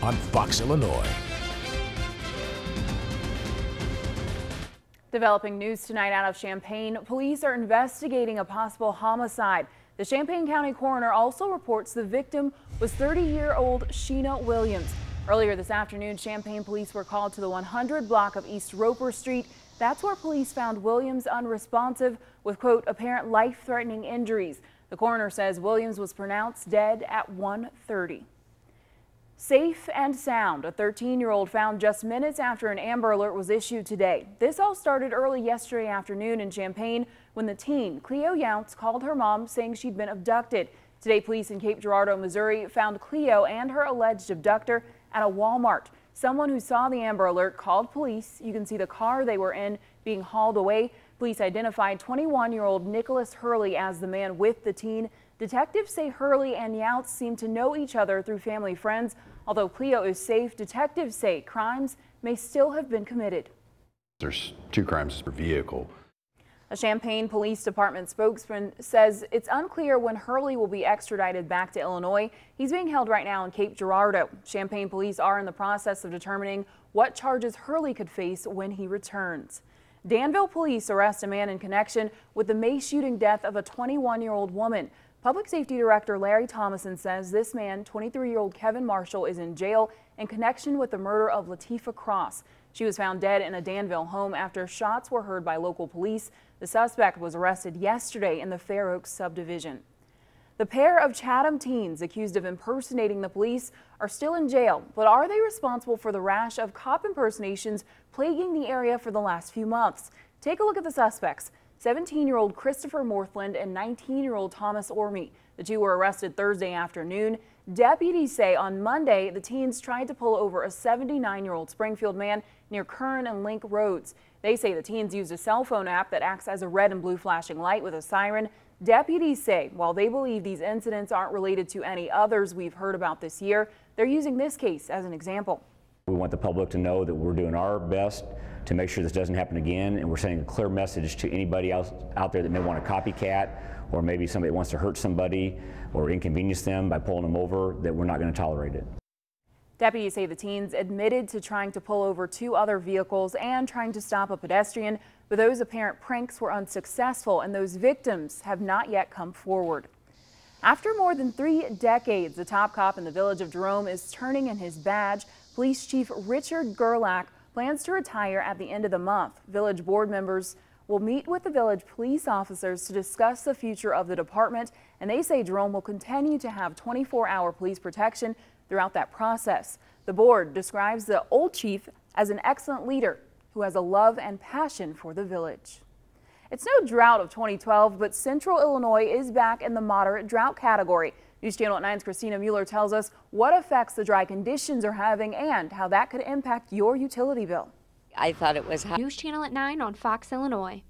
on Fox, Illinois. Developing news tonight out of Champaign. Police are investigating a possible homicide. The Champaign County coroner also reports the victim was 30-year-old Sheena Williams. Earlier this afternoon, Champaign police were called to the 100 block of East Roper Street. That's where police found Williams unresponsive with, quote, apparent life-threatening injuries. The coroner says Williams was pronounced dead at 1:30. Safe and sound, a 13-year-old found just minutes after an Amber Alert was issued today. This all started early yesterday afternoon in Champaign when the teen, Cleo Younts, called her mom saying she'd been abducted. Today, police in Cape Girardeau, Missouri found Cleo and her alleged abductor at a Walmart. Someone who saw the Amber Alert called police. You can see the car they were in being hauled away. Police identified 21-year-old Nicholas Hurley as the man with the teen. Detectives say Hurley and Younts seem to know each other through family friends. Although Cleo is safe, detectives say crimes may still have been committed. There's 2 crimes per vehicle. A Champaign Police Department spokesman says it's unclear when Hurley will be extradited back to Illinois. He's being held right now in Cape Girardeau. Champaign police are in the process of determining what charges Hurley could face when he returns. Danville police arrest a man in connection with the May shooting death of a 21-year-old woman. Public Safety Director Larry Thomason says this man, 23-year-old Kevin Marshall, is in jail in connection with the murder of Latifah Cross. She was found dead in a Danville home after shots were heard by local police. The suspect was arrested yesterday in the Fair Oaks subdivision. The pair of Chatham teens accused of impersonating the police are still in jail, but are they responsible for the rash of cop impersonations plaguing the area for the last few months? Take a look at the suspects. 17-year-old Christopher Morthland and 19-year-old Thomas Orme. The two were arrested Thursday afternoon. Deputies say on Monday the teens tried to pull over a 79-year-old Springfield man near Kern and Link Roads. They say the teens used a cell phone app that acts as a red and blue flashing light with a siren. Deputies say while they believe these incidents aren't related to any others we've heard about this year, they're using this case as an example. We want the public to know that we're doing our best to make sure this doesn't happen again, and we're sending a clear message to anybody else out there that may want to copycat, or maybe somebody that wants to hurt somebody or inconvenience them by pulling them over, that we're not going to tolerate it. Deputies say the teens admitted to trying to pull over 2 other vehicles and trying to stop a pedestrian, but those apparent pranks were unsuccessful and those victims have not yet come forward. After more than 3 decades, the top cop in the village of Jerome is turning in his badge. Police Chief Richard Gerlach plans to retire at the end of the month. Village board members will meet with the village police officers to discuss the future of the department, and they say Jerome will continue to have 24-hour police protection throughout that process. The board describes the old chief as an excellent leader who has a love and passion for the village. It's no drought of 2012, but Central Illinois is back in the moderate drought category. News Channel at 9's Christina Mueller tells us what effects the dry conditions are having and how that could impact your utility bill. I thought it was News Channel at 9 on Fox, Illinois.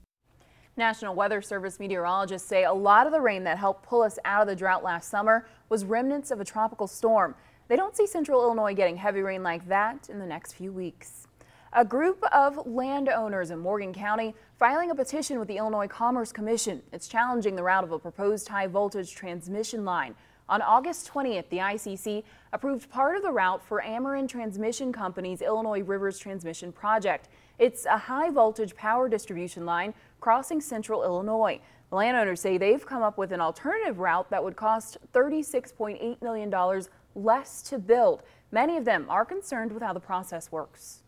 National Weather Service meteorologists say a lot of the rain that helped pull us out of the drought last summer was remnants of a tropical storm. They don't see Central Illinois getting heavy rain like that in the next few weeks. A group of landowners in Morgan County filing a petition with the Illinois Commerce Commission. It's challenging the route of a proposed high voltage transmission line. On August 20th, the ICC approved part of the route for Ameren Transmission Company's Illinois Rivers Transmission Project. It's a high voltage power distribution line crossing Central Illinois. The landowners say they've come up with an alternative route that would cost $36.8 million less to build. Many of them are concerned with how the process works.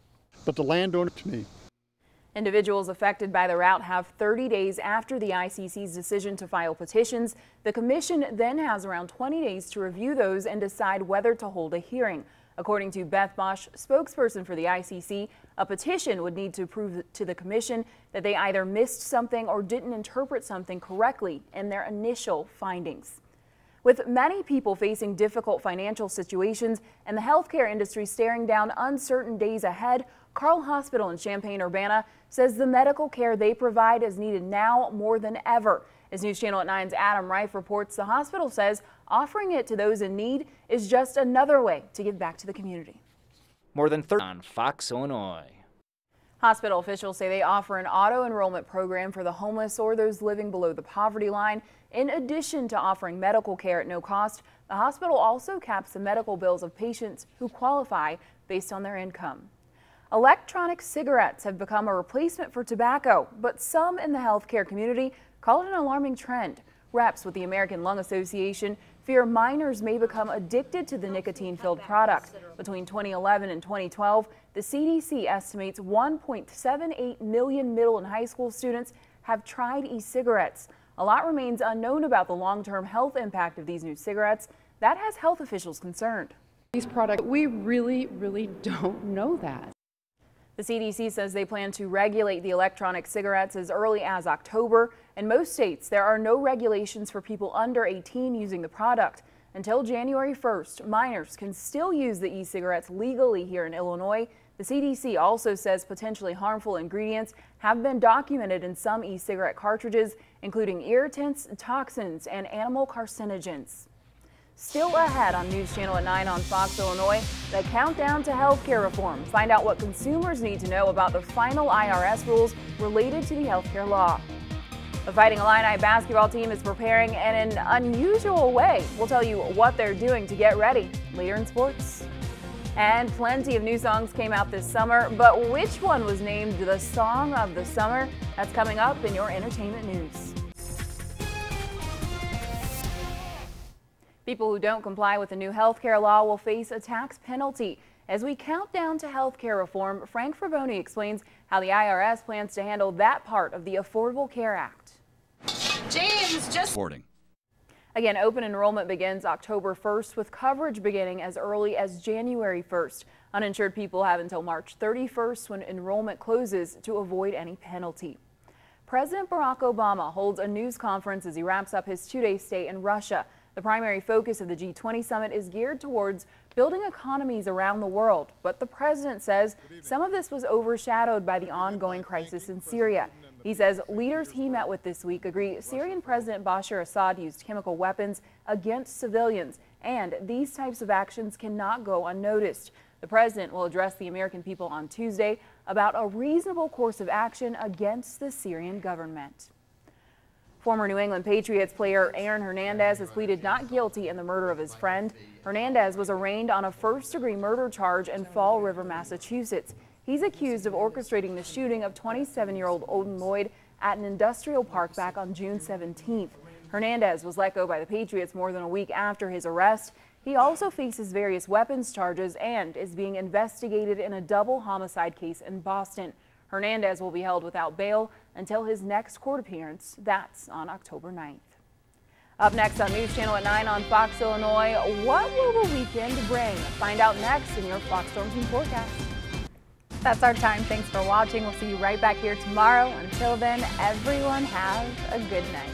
But the landowner, to me, individuals affected by the route have 30 days after the ICC's decision to file petitions. The commission then has around 20 days to review those and decide whether to hold a hearing. According to Beth Bosch, spokesperson for the ICC, a petition would need to prove to the commission that they either missed something or didn't interpret something correctly in their initial findings. With many people facing difficult financial situations and the healthcare industry staring down uncertain days ahead, Carle Hospital in Champaign-Urbana says the medical care they provide is needed now more than ever. As News Channel at 9's Adam Reif reports, the hospital says offering it to those in need is just another way to give back to the community. More than 30 on Fox, Illinois. Hospital officials say they offer an auto-enrollment program for the homeless or those living below the poverty line. In addition to offering medical care at no cost, the hospital also caps the medical bills of patients who qualify based on their income. Electronic cigarettes have become a replacement for tobacco, but some in the healthcare community call it an alarming trend. Reps with the American Lung Association fear minors may become addicted to the nicotine-filled product. Between 2011 and 2012, the CDC estimates 1.78 million middle and high school students have tried e-cigarettes. A lot remains unknown about the long-term health impact of these new cigarettes. That has health officials concerned. These products, we really don't know that. The CDC says they plan to regulate the electronic cigarettes as early as October. In most states, there are no regulations for people under 18 using the product. Until January 1st, minors can still use the e-cigarettes legally here in Illinois. The CDC also says potentially harmful ingredients have been documented in some e-cigarette cartridges, including irritants, toxins, and animal carcinogens. Still ahead on Newschannel at 9 on Fox Illinois, the countdown to healthcare reform. Find out what consumers need to know about the final IRS rules related to the healthcare law. The Fighting Illini basketball team is preparing in an unusual way. We'll tell you what they're doing to get ready later in sports. And plenty of new songs came out this summer, but which one was named the Song of the Summer? That's coming up in your entertainment news. People who don't comply with the new healthcare law will face a tax penalty. As we count down to healthcare reform, Frank Fraboni explains how the IRS plans to handle that part of the Affordable Care Act. James, just Reporting. Again, open enrollment begins October 1st with coverage beginning as early as January 1st. Uninsured people have until March 31st when enrollment closes to avoid any penalty. President Barack Obama holds a news conference as he wraps up his two-day stay in Russia. The primary focus of the G20 summit is geared towards building economies around the world, but the president says some of this was overshadowed by the ongoing crisis in Syria. He says leaders he met with this week agree Syrian President Bashar Assad used chemical weapons against civilians, and these types of actions cannot go unnoticed. The president will address the American people on Tuesday about a reasonable course of action against the Syrian government. Former New England Patriots player Aaron Hernandez has pleaded not guilty in the murder of his friend. Hernandez was arraigned on a first-degree murder charge in Fall River, Massachusetts. He's accused of orchestrating the shooting of 27-year-old Odin Lloyd at an industrial park back on June 17th. Hernandez was let go by the Patriots more than a week after his arrest. He also faces various weapons charges and is being investigated in a double homicide case in Boston. Hernandez will be held without bail until his next court appearance. That's on October 9th. Up next on Newschannel at 9 on Fox Illinois, what will the weekend bring? Find out next in your Fox Storm Team forecast. That's our time. Thanks for watching. We'll see you right back here tomorrow. Until then, everyone have a good night.